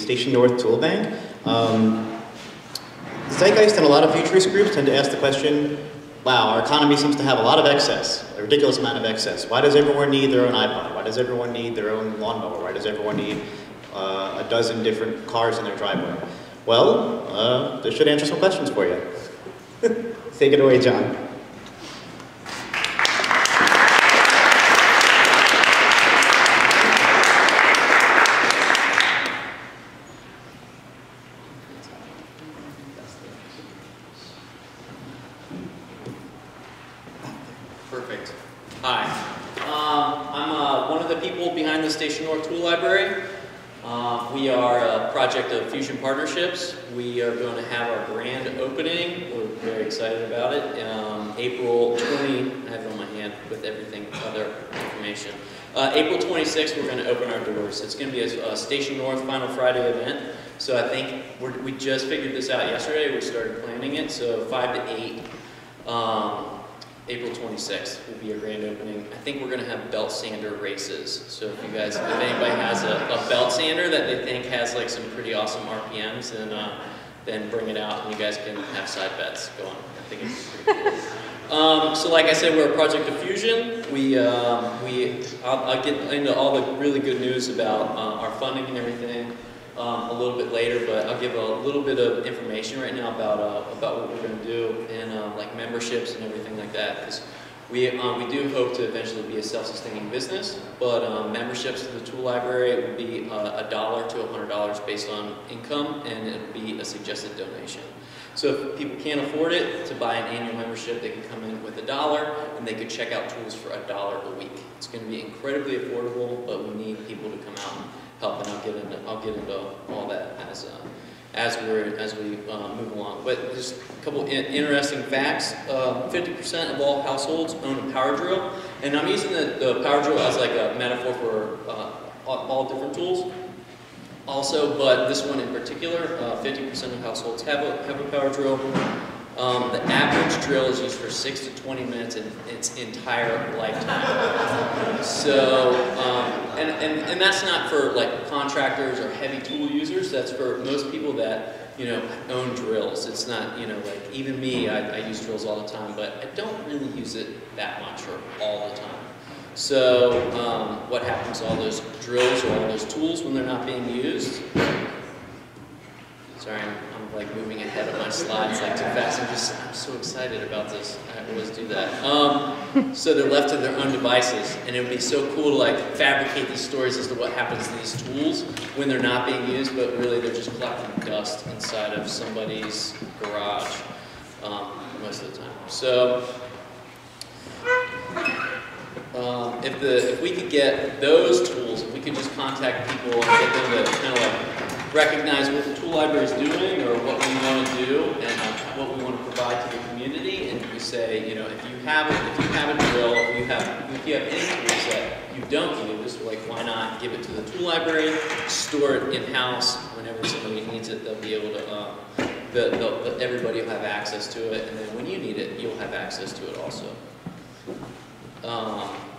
Station North Tool Bank. Zeitgeist and a lot of futurist groups tend to ask the question, wow, our economy seems to have a lot of excess, a ridiculous amount of excess. Why does everyone need their own iPod? Why does everyone need their own lawnmower? Why does everyone need a dozen different cars in their driveway? Well, this should answer some questions for you. Take it away, John. Perfect. Hi. I'm one of the people behind the Station North Tool Library. We are a project of Fusion Partnerships. We are going to have our grand opening. We're very excited about it. April 20, I have it on my hand with everything, other information. April 26th, we're going to open our doors. It's going to be a Station North Final Friday event. So I think we just figured this out yesterday. We started planning it. So 5 to 8. April 26th will be a grand opening. I think we're going to have belt sander races. So if anybody has a belt sander that they think has like some pretty awesome RPMs, then bring it out and you guys can have side bets going. I think it's pretty cool. So like I said, we're a project of Fusion. I'll get into all the really good news about our funding and everything a little bit later, but I'll give a little bit of information right now about what we're going to do and like memberships and everything like that. Because we do hope to eventually be a self-sustaining business, but memberships to the tool library would be $1 to $100 based on income, and it would be a suggested donation. So if people can't afford it to buy an annual membership, they can come in with $1 and they could check out tools for $1 a week. It's going to be incredibly affordable, but we need people to come out and help, and I'll get into all that as we move along. But just a couple interesting facts. 50% of all households own a power drill, and I'm using the power drill as like a metaphor for all different tools. Also, but this one in particular, 50% of households have a power drill. The average drill is used for 6 to 20 minutes in its entire lifetime. So, and that's not for like contractors or heavy tool users. That's for most people that own drills. It's not like even me. I use drills all the time, but I don't really use it that much or all the time. So, what happens to all those drills or all those tools when they're not being used? Sorry, I'm like moving ahead of my slides like too fast. I'm so excited about this. I always do that. So they're left to their own devices, and it would be so cool to like fabricate these stories as to what happens to these tools when they're not being used, but really they're just collecting dust inside of somebody's garage most of the time. So if we could get those tools, if we could just contact people and get them to kind of like recognize what the tool library is doing or what we want to do and what we want to provide to the community, and we say, if you have a drill, if you have any tools that you don't use, like why not give it to the tool library, store it in-house. Whenever somebody needs it, they'll be able to. Everybody will have access to it, and then when you need it, you'll have access to it also.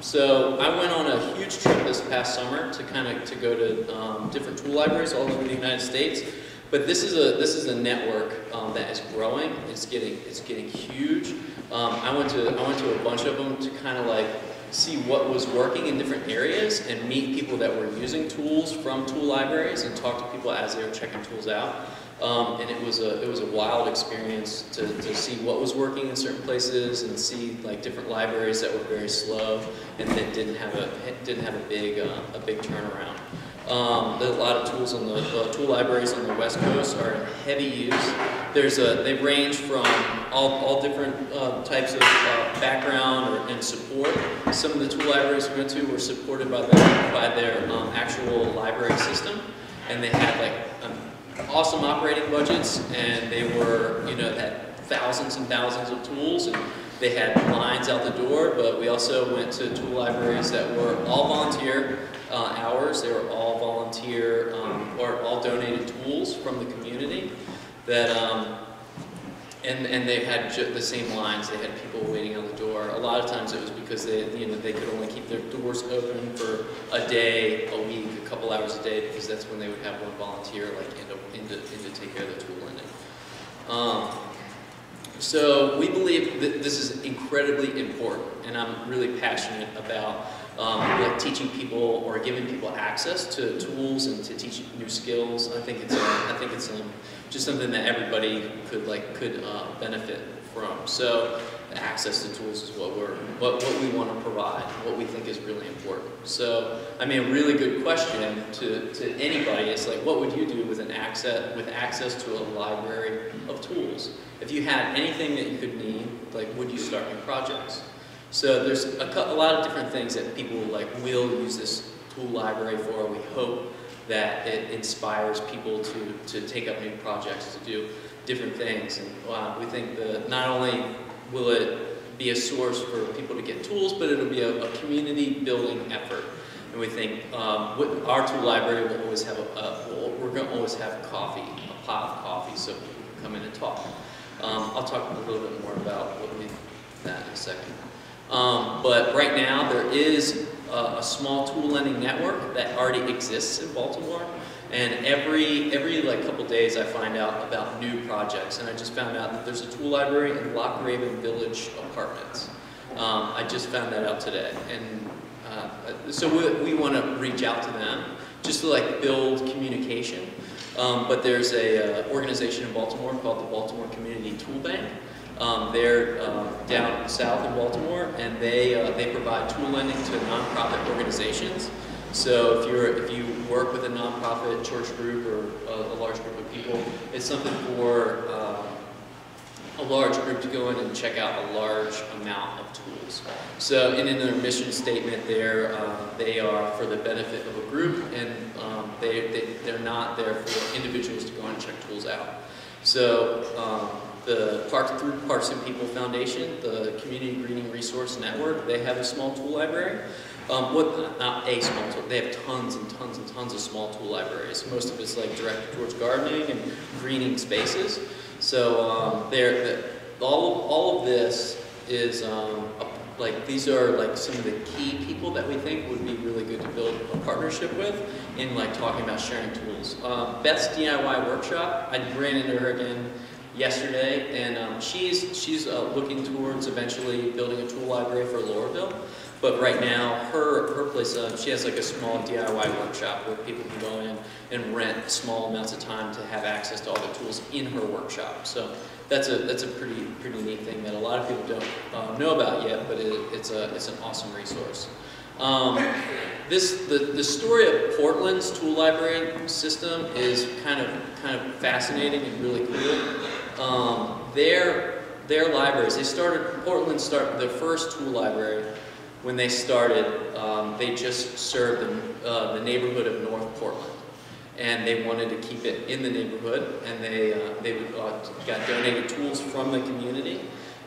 So I went on a huge trip this past summer to go to different tool libraries all over the United States. But this is a network that is growing. It's getting huge. I went to a bunch of them to kind of like see what was working in different areas and meet people that were using tools from tool libraries and talk to people as they were checking tools out. And it was a wild experience to see what was working in certain places and see like different libraries that were very slow and that didn't have a big turnaround. There's a lot of tools on the tool libraries on the West Coast are in heavy use. They range from all different types of background and support. Some of the tool libraries we went to were supported by their actual library system, and they had like awesome operating budgets, and they were had thousands and thousands of tools, and they had lines out the door. But we also went to tool libraries that were all volunteer hours. They were all volunteer or all donated tools from the community that and they had the same lines. They had people waiting on the door. A lot of times it was because they could only keep their doors open for a day, a week, a couple hours a day, because that's when they would have one volunteer like in to take care of the tool lending. So we believe that this is incredibly important, and I'm really passionate about like teaching people or giving people access to tools and to teach new skills. I think it's just something that everybody could benefit from. So access to tools is what we want to provide, what we think is really important. So I mean, a really good question to anybody is like, what would you do with access to a library of tools? If you had anything that you could need, like, would you start new projects? So there's a lot of different things that people will use this tool library for. We hope that it inspires people to take up new projects, to do different things. And we think that not only will it be a source for people to get tools, but it'll be a community building effort. And we think with our tool library will always have we're going to always have coffee, a pot of coffee, so people can come in and talk. I'll talk a little bit more about that in a second. But right now there is a small tool lending network that already exists in Baltimore, and every couple days I find out about new projects. And I just found out that there's a tool library in Loch Raven Village Apartments. I just found that out today, and so we want to reach out to them just to build communication. But there's a organization in Baltimore called the Baltimore Community Tool Bank. They're down south in Baltimore, and they provide tool lending to nonprofit organizations. So if you work with a nonprofit church group or a large group of people, it's something for a large group to go in and check out a large amount of tools. So in their mission statement there, they are for the benefit of a group, and they're not there for individuals to go and check tools out. So through Parks and People Foundation, the Community Greening Resource Network, they have a small tool library. Not a small tool, they have tons and tons and tons of small tool libraries. Most of it's directed towards gardening and greening spaces. So all of this is these are some of the key people that we think would be really good to build a partnership with in talking about sharing tools. Beth's DIY workshop, I ran into her again yesterday, and she's looking towards eventually building a tool library for Laurelville. But right now, her place, she has a small DIY workshop where people can go in and rent small amounts of time to have access to all the tools in her workshop. So that's a pretty neat thing that a lot of people don't know about yet, but it's an awesome resource. The story of Portland's tool library system is kind of fascinating and really cool. Their libraries, Portland started their first tool library. When they started, they just served the neighborhood of North Portland, and they wanted to keep it in the neighborhood, and they got donated tools from the community.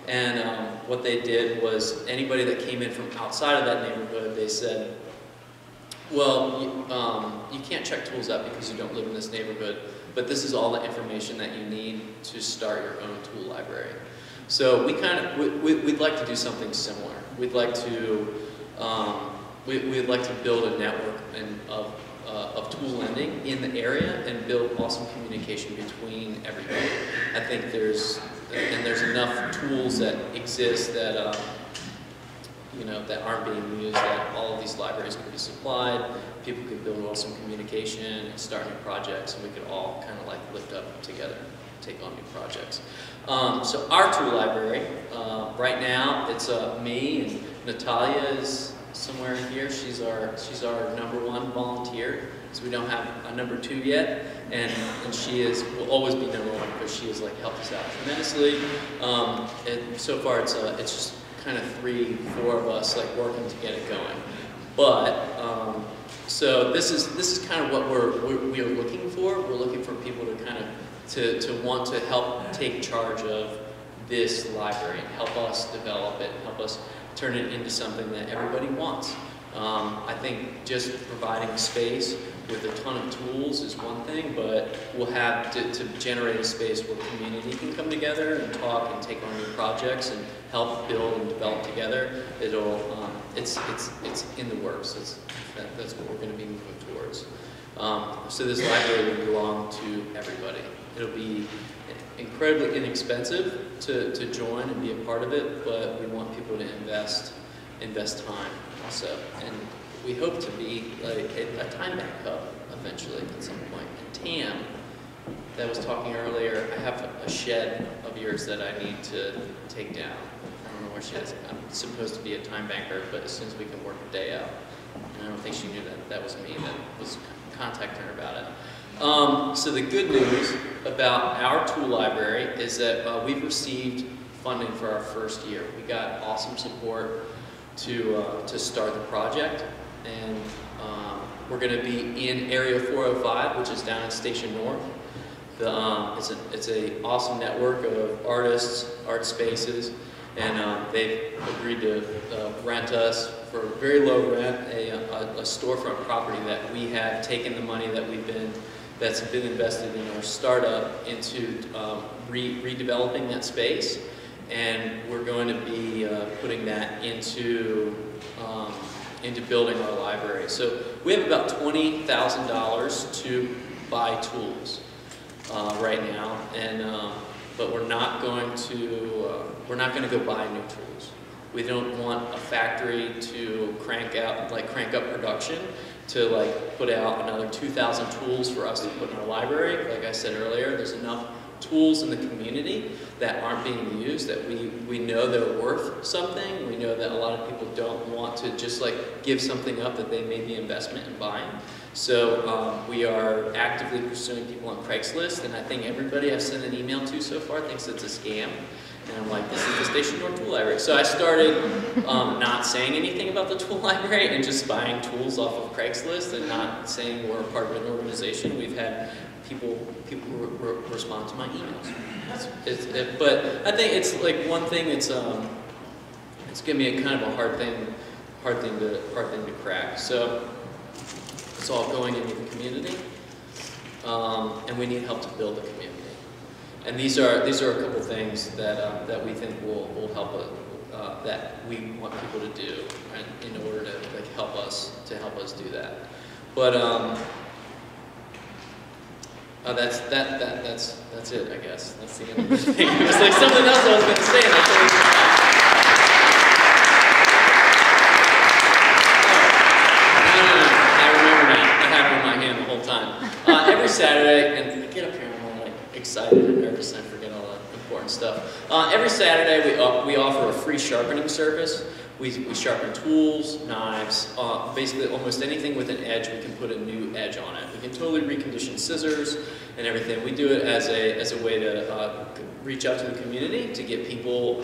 And what they did was anybody that came in from outside of that neighborhood, they said, well, you can't check tools out because you don't live in this neighborhood, but this is all the information that you need to start your own tool library. So we'd like to do something similar. We'd like to build a network of tool lending in the area and build awesome communication between everybody. I think there's enough tools that exist that that aren't being used, that all of these libraries could be supplied. People could build awesome communication and start new projects, and we could all kind of lift up together, take on new projects. So our tool library, right now, it's me, and Natalia is somewhere in here. She's our #1 volunteer, so we don't have a #2 yet, and she will always be #1 because she has helped us out tremendously. And so far, it's just kind of 3-4 of us working to get it going. But so this is kind of what we are looking for. We're looking for people to kind of to want to help take charge of this library and help us develop it, help us turn it into something that everybody wants. I think just providing space with a ton of tools is one thing, but we'll have to generate a space where community can come together and talk and take on new projects and help build and develop together. It's in the works. That's what we're going to be moving towards. So this library will belong to everybody. It'll be incredibly inexpensive to join and be a part of it, but we want people to invest time also. And we hope to be like a time bank hub eventually at some point. And Tam, that was talking earlier, I have a shed of yours that I need to take down. I don't know where she is. I'm supposed to be a time banker, but as soon as we can work the day out. And I don't think she knew that was me that was contacting her about it. So the good news about our tool library is that we've received funding for our first year. We got awesome support to start the project, and we're going to be in Area 405, which is down in Station North. It's an awesome network of artists, art spaces, and they've agreed to rent us for very low rent a storefront property that we have taken the money that's been invested in our startup into redeveloping that space, and we're going to be putting that into building our library. So we have about $20,000 to buy tools right now, and but we're not going to go buy new tools. We don't want a factory to crank up production to put out another 2,000 tools for us to put in our library. Like I said earlier, there's enough tools in the community that aren't being used that we know they're worth something. We know that a lot of people don't want to just give something up that they made the investment in buying. So we are actively pursuing people on Craigslist, and I think everybody I've sent an email to so far thinks it's a scam. And I'm like, this is the Station North Tool Library. So I started not saying anything about the tool library and just buying tools off of Craigslist and not saying we're a part of an organization. We've had people respond to my emails. But I think it's one thing. It's going to be a kind of a hard thing to crack. So it's all going into the community, and we need help to build the community. And these are a couple things that we think will help that we want people to do, right, in order to help us do that. But that's it, I guess. That's the end of the thing. It was something else I was going to say, and I totally forgot. I remember now. I had it in my hand the whole time. Every Saturday, and I get up here and I'm excited and nervous, and I forget all the important stuff. Every Saturday, we offer a free sharpening service. We sharpen tools, knives, basically almost anything with an edge. We can put a new edge on it. We can totally recondition scissors and everything. We do it as a way to reach out to the community, to get people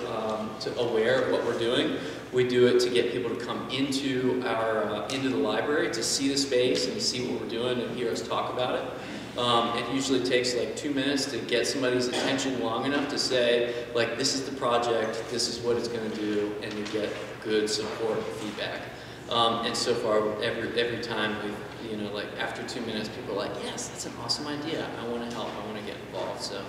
aware of what we're doing. We do it to get people to come into the library to see the space and see what we're doing and hear us talk about it. It usually takes 2 minutes to get somebody's attention long enough to say, this is the project, this is what it's going to do, and you get good support and feedback. And so far, every time after 2 minutes, people are like, yes, that's an awesome idea. I want to help. I want to get involved. So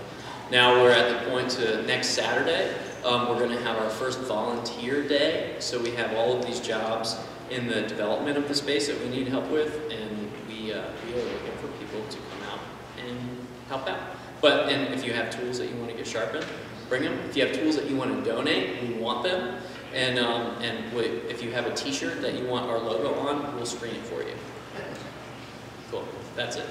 now we're at the point to next Saturday. We're going to have our first volunteer day. So we have all of these jobs in the development of the space that we need help with, and we are looking for people to come out and help out. And if you have tools that you want to get sharpened, bring them. If you have tools that you want to donate, we want them. And if you have a T-shirt that you want our logo on, we'll screen it for you. Cool. That's it.